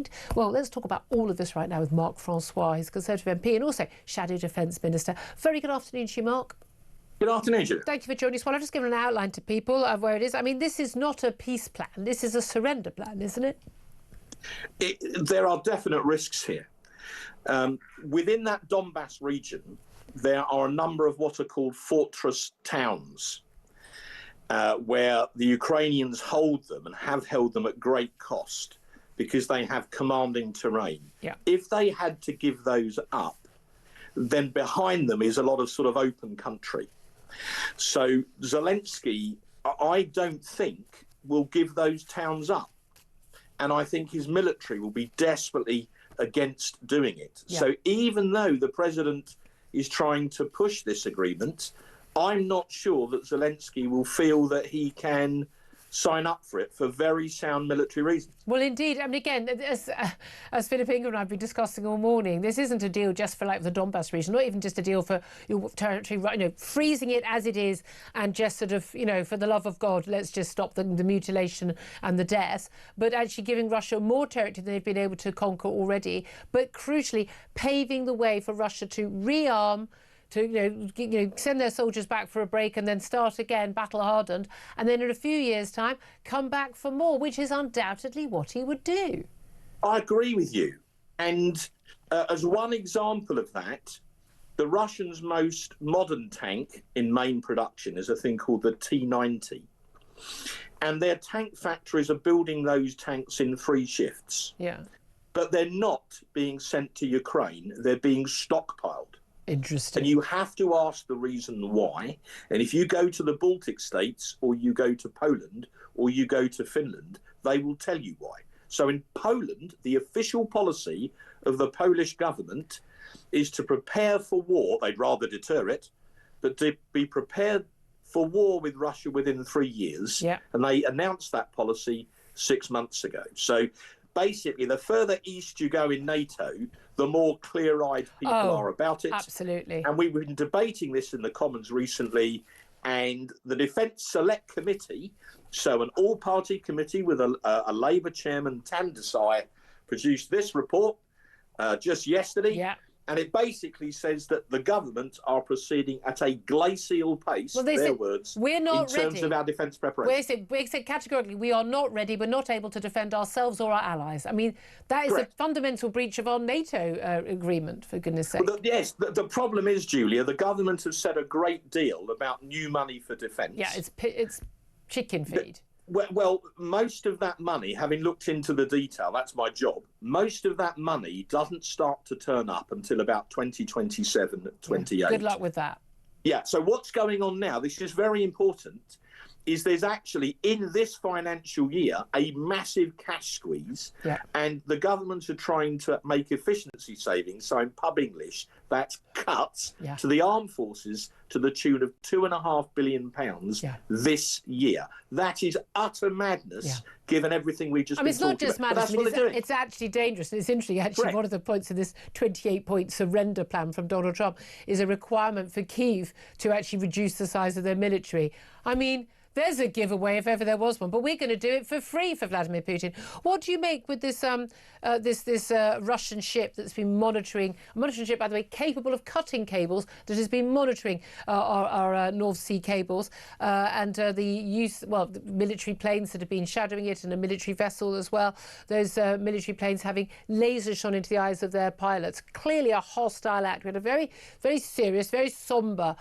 mind? Well, let's talk about all of this right now with Mark Francois, his Conservative MP and also Shadow Defence Minister. Very good afternoon to you, Mark. Good afternoon, Julia. Thank you for joining us. Well, I've just given an outline to people of where it is. I mean, this is not a peace plan. This is a surrender plan, isn't it? There are definite risks here. Within that Donbas region, there are a number of what are called fortress towns, where the Ukrainians hold them and have held them at great cost because they have commanding terrain. Yeah. If they had to give those up, then behind them is a lot of sort of open country. So Zelensky, I don't think, will give those towns up. And I think his military will be desperately against doing it. Yeah. So even though the president is trying to push this agreement, I'm not sure that Zelensky will feel that he can sign up for it for very sound military reasons. Well, indeed. I mean, again, as Philip Ingram and I have been discussing all morning, this isn't a deal just for like the Donbas region, not even just a deal for your territory, you know, freezing it as it is and just sort of, you know, for the love of God, let's just stop the mutilation and the deaths, but actually giving Russia more territory than they've been able to conquer already, but crucially paving the way for Russia to rearm, to send their soldiers back for a break and then start again, battle hardened, and then in a few years' time come back for more, which is undoubtedly what he would do. I agree with you. And as one example of that, the Russians' most modern tank in main production is a thing called the T-90. And their tank factories are building those tanks in 3 shifts. Yeah. But they're not being sent to Ukraine, they're being stockpiled. Interesting. And you have to ask the reason why. And if you go to the Baltic states or you go to Poland or you go to Finland, they will tell you why. So in Poland, the official policy of the Polish government is to prepare for war. They'd rather deter it, but to be prepared for war with Russia within 3 years. Yeah. And they announced that policy 6 months ago. So basically, the further east you go in NATO, the more clear-eyed people are about it. Absolutely. And we've been debating this in the Commons recently, and the Defence Select Committee, so an all-party committee with a Labour chairman, Tam Desai, produced this report just yesterday. Yeah. And it basically says that the government are proceeding at a glacial pace, well, their words, we're not in terms ready. of our defence preparation. We said categorically, we are not ready, we're not able to defend ourselves or our allies. I mean, that is Correct. a fundamental breach of our NATO agreement, for goodness sake. Well, yes, the problem is, Julia, the government has said a great deal about new money for defence. Yeah, it's chicken feed. Well, most of that money, having looked into the detail, that's my job, most of that money doesn't start to turn up until about 2027, 28. Yeah, good luck with that. Yeah, so what's going on now, this is very important, is there's actually, in this financial year, a massive cash squeeze, and the governments are trying to make efficiency savings. So in pub English, that's cuts to the armed forces to the tune of £2.5 billion this year. That is utter madness, given everything we just been talking about. It's not just madness, it's actually dangerous. And it's interesting, actually, Correct. One of the points of this 28-point surrender plan from Donald Trump is a requirement for Kyiv to actually reduce the size of their military. I mean, there's a giveaway if ever there was one, but we're going to do it for free for Vladimir Putin. What do you make with this Russian ship that's been monitoring, a monitoring ship, by the way, capable of cutting cables, that has been monitoring our North Sea cables, and the military planes that have been shadowing it, and a military vessel as well. Those military planes having lasers shone into the eyes of their pilots. Clearly a hostile act. We had a very, very serious, very sombre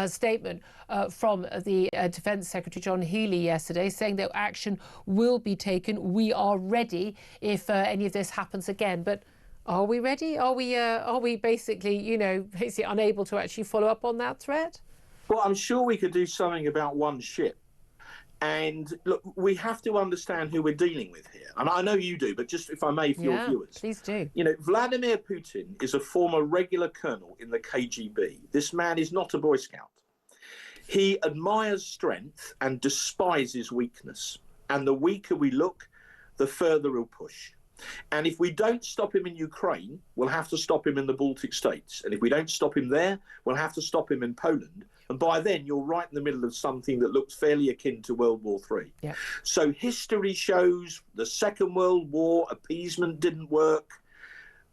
statement from the Defence Secretary John Healey yesterday, saying that action will be taken. We are ready if any of this happens again. But are we ready? Are we basically, basically unable to actually follow up on that threat? Well, I'm sure we could do something about one ship. And look, we have to understand who we're dealing with here. And I know you do, but just if I may, for your viewers. Please do. Vladimir Putin is a former regular colonel in the KGB. This man is not a Boy Scout. He admires strength and despises weakness. And the weaker we look, the further he'll push. And if we don't stop him in Ukraine, we'll have to stop him in the Baltic states. And if we don't stop him there, we'll have to stop him in Poland. And by then, you're right in the middle of something that looks fairly akin to World War III. Yeah. So history shows the Second World War, appeasement didn't work.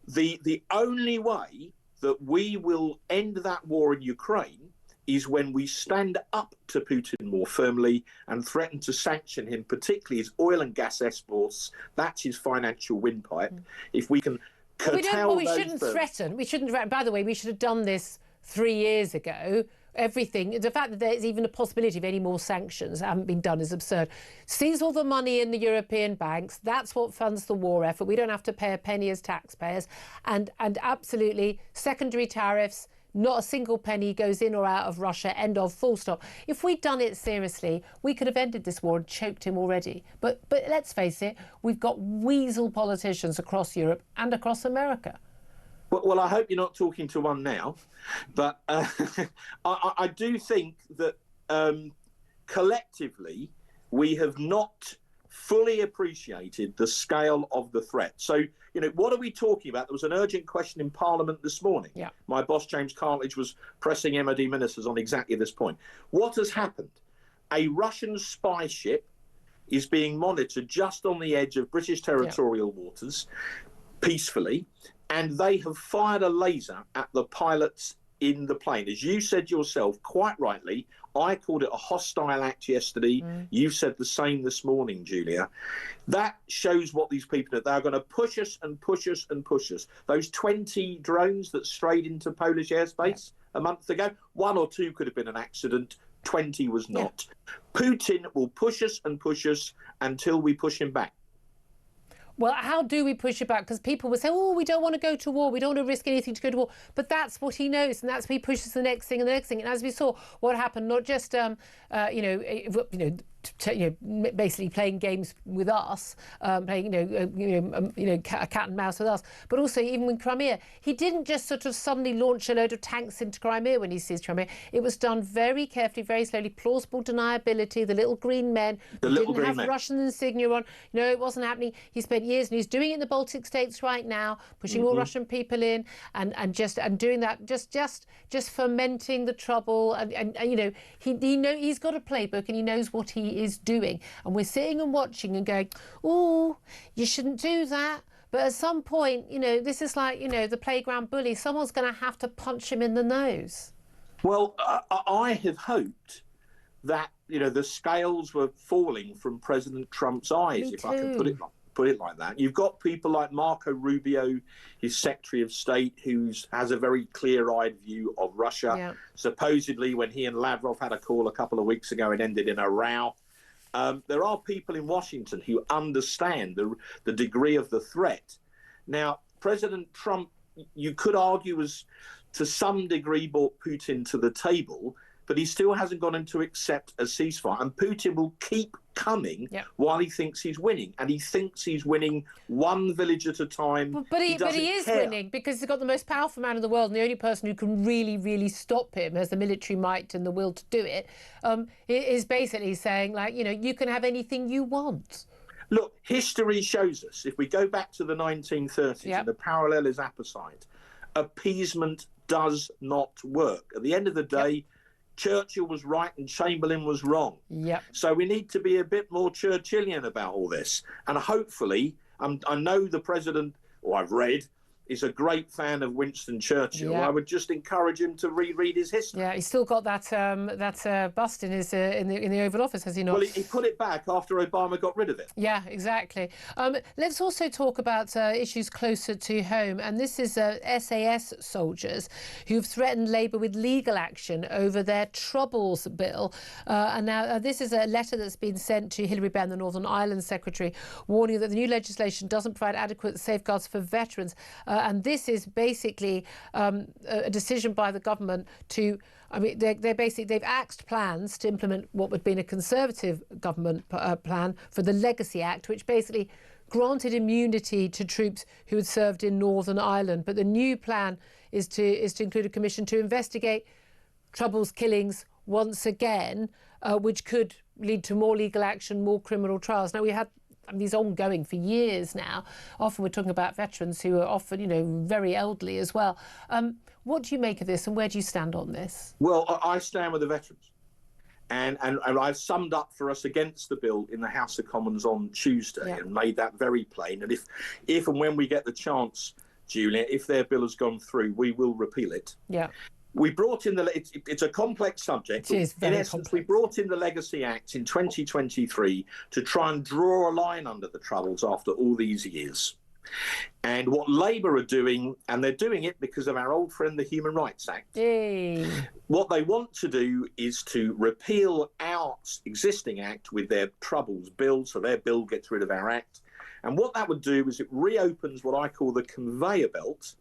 The only way that we will end that war in Ukraine is when we stand up to Putin more firmly and threaten to sanction him, particularly his oil and gas exports. That's his financial windpipe. If we can curtail we shouldn't threaten. We shouldn't threaten. By the way, we should have done this 3 years ago. Everything, the fact that there's even a possibility of any more sanctions that haven't been done is absurd. Seize all the money in the European banks. That's what funds the war effort. We don't have to pay a penny as taxpayers. And absolutely, secondary tariffs, not a single penny goes in or out of Russia, end of, full stop. If we'd done it seriously, we could have ended this war and choked him already. But let's face it, we've got weasel politicians across Europe and across America. Well, I hope you're not talking to one now, but I do think that collectively we have not fully appreciated the scale of the threat. So, you know, what are we talking about? There was an urgent question in Parliament this morning. Yeah. My boss, James Cartledge, was pressing MOD ministers on exactly this point. What has happened? A Russian spy ship is being monitored just on the edge of British territorial waters, peacefully, and they have fired a laser at the pilots in the plane. As you said yourself, quite rightly, I called it a hostile act yesterday. You said the same this morning, Julia. That shows what these people are. They're going to push us and push us and push us. Those 20 drones that strayed into Polish airspace a month ago, 1 or 2 could have been an accident. 20 was not. Putin will push us and push us until we push him back. Well, how do we push it back? Because people will say, oh, we don't want to go to war. We don't want to risk anything to go to war. But that's what he knows. And that's why he pushes the next thing and the next thing. And as we saw, what happened, not just, basically playing games with us, playing, cat and mouse with us, but also even with Crimea. He didn't just sort of suddenly launch a load of tanks into Crimea when he seized Crimea. It was done very carefully, very slowly, plausible deniability, the little green men who didn't have Russian insignia on. No, it wasn't happening. He spent years, and he's doing it in the Baltic states right now, pushing more Russian people in and doing that, just fomenting the trouble. And he's got a playbook and he knows what he is doing, and we're sitting and watching and going, oh, you shouldn't do that. But at some point, this is like, the playground bully. Someone's going to have to punch him in the nose. Well, I have hoped that, the scales were falling from President Trump's eyes, if I can put it like that. You've got people like Marco Rubio, his Secretary of State, who has a very clear-eyed view of Russia. Yeah. Supposedly, when he and Lavrov had a call a couple of weeks ago, it ended in a row. There are people in Washington who understand the degree of the threat. Now, President Trump, you could argue, has to some degree brought Putin to the table, but he still hasn't gone in to accept a ceasefire. And Putin will keep coming while he thinks he's winning. And he thinks he's winning one village at a time. But he is winning because he's got the most powerful man in the world, and the only person who can really, really stop him, has the military might and the will to do it, is basically saying, like, you can have anything you want. Look, history shows us, if we go back to the 1930s, and the parallel is apposite, appeasement does not work. At the end of the day, Churchill was right and Chamberlain was wrong. So we need to be a bit more Churchillian about all this. And hopefully, I know the president, or I've read, is a great fan of Winston Churchill. I would just encourage him to reread his history. Yeah, he's still got that bust in his in the Oval Office, has he not? Well, he put it back after Obama got rid of it. Yeah, exactly. Let's also talk about issues closer to home, and this is SAS soldiers who've threatened Labour with legal action over their Troubles bill. And now this is a letter that's been sent to Hilary Benn, the Northern Ireland Secretary, warning that the new legislation doesn't provide adequate safeguards for veterans. And this is basically a decision by the government to, they've axed plans to implement what would have been a Conservative government plan for the Legacy Act, which basically granted immunity to troops who had served in Northern Ireland. But the new plan is to include a commission to investigate Troubles killings once again, which could lead to more legal action, more criminal trials. Now, we had I mean, these are ongoing for years now. Often we're talking about veterans who are often, you know, very elderly as well. What do you make of this, and where do you stand on this? Well, I stand with the veterans. And I've summed up for us against the bill in the House of Commons on Tuesday and made that very plain. And if and when we get the chance, Julia, if their bill has gone through, we will repeal it. Yeah. We brought in it's a complex subject. It is very in essence, complex. We brought in the Legacy Act in 2023 to try and draw a line under the Troubles after all these years. And what Labour are doing, and they're doing it because of our old friend, the Human Rights Act. Yay. What they want to do is to repeal our existing act with their Troubles bill, so their bill gets rid of our act. And what that would do is it reopens what I call the conveyor belt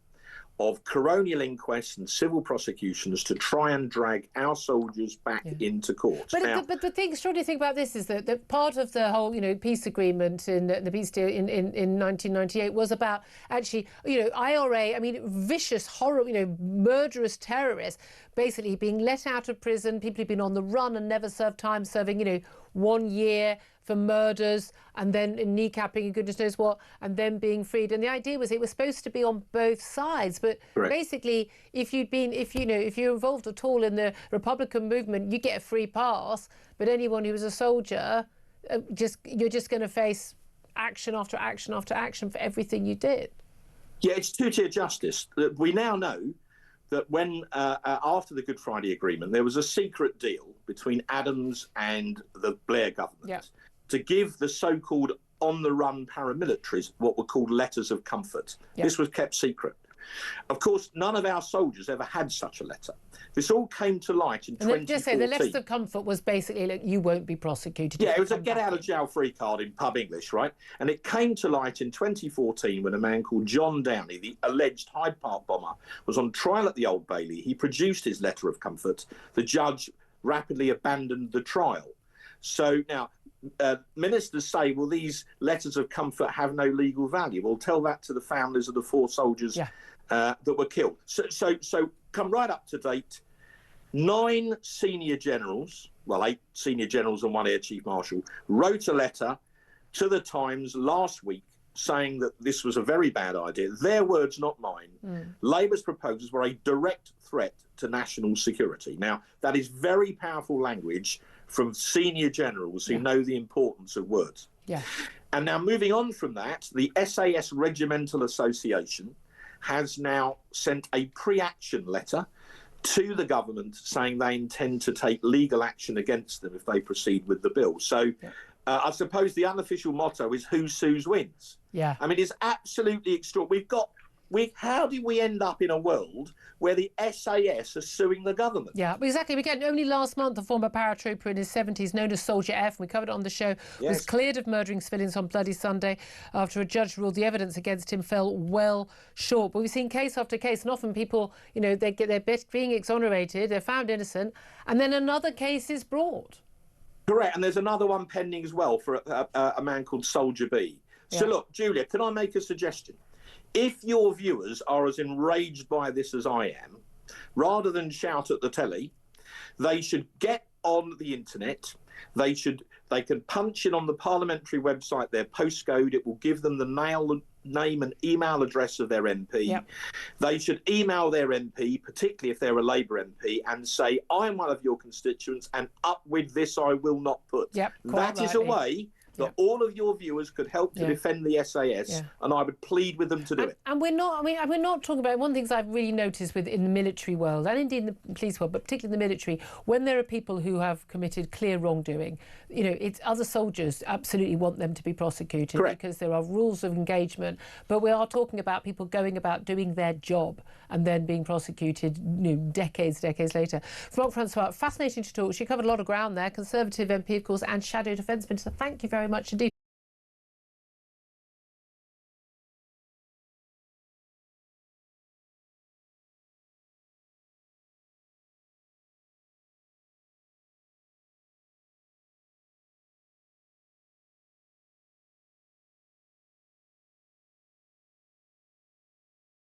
of coronial inquests and civil prosecutions to try and drag our soldiers back into court. But the extraordinary thing about this is that part of the whole, you know, peace agreement in the peace deal in 1998 was about actually, you know, IRA, I mean, vicious, horrible, you know, murderous terrorists basically being let out of prison, people who've been on the run and never served time, serving, you know, 1 year for murders, and then kneecapping and goodness knows what, and then being freed. And the idea was it was supposed to be on both sides. But basically, if you're involved at all in the Republican movement, you get a free pass. But anyone who was a soldier, you're just going to face action after action after action for everything you did. Yeah, it's two-tier justice. We now know that when, after the Good Friday Agreement, there was a secret deal between Adams and the Blair government to give the so-called on-the-run paramilitaries what were called letters of comfort. This was kept secret. Of course, none of our soldiers ever had such a letter. This all came to light in 2014. Just say the letters of comfort was basically, look, you won't be prosecuted. Yeah, it was a get-out-of-jail-free card in pub English, right? And it came to light in 2014 when a man called John Downey, the alleged Hyde Park bomber, was on trial at the Old Bailey. He produced his letter of comfort. The judge rapidly abandoned the trial. So now, ministers say, well, these letters of comfort have no legal value. Well, tell that to the families of the 4 soldiers that were killed. So come right up to date. 9 senior generals, well, 8 senior generals and 1 Air Chief Marshal, wrote a letter to the Times last week saying that this was a very bad idea. Their words, not mine. Labour's proposals were a direct threat to national security. Now, that is very powerful language from senior generals who know the importance of words. And now, moving on from that, the SAS Regimental Association has now sent a pre-action letter to the government saying they intend to take legal action against them if they proceed with the bill. So I suppose the unofficial motto is who sues wins. I mean, it's absolutely extraordinary. How did we end up in a world where the SAS are suing the government? Yeah, exactly. Again, only last month, a former paratrooper in his 70s, known as Soldier F, we covered it on the show, was cleared of murdering civilians on Bloody Sunday after a judge ruled the evidence against him fell well short. But we've seen case after case, and often people, you know, they're being exonerated, they're found innocent, and then another case is brought. Correct, and there's another one pending as well for a man called Soldier B. So look, Julia, can I make a suggestion? If your viewers are as enraged by this as I am, rather than shout at the telly, they should get on the internet. They can punch in on the parliamentary website their postcode. It will give them the name and email address of their MP. They should email their MP, particularly if they're a Labour MP, and say, I'm one of your constituents, and up with this I will not put. That is a way that all of your viewers could help to defend the SAS, and I would plead with them to do it. And we're not talking about, one of the things I've really noticed in the military world, and indeed in the police world, but particularly in the military, when there are people who have committed clear wrongdoing, you know, it's other soldiers absolutely want them to be prosecuted because there are rules of engagement, but we are talking about people going about doing their job and then being prosecuted, you know, decades later. Francois, fascinating to talk. She covered a lot of ground there. Conservative MP, of course, and Shadow Defence Minister. Thank you very much indeed.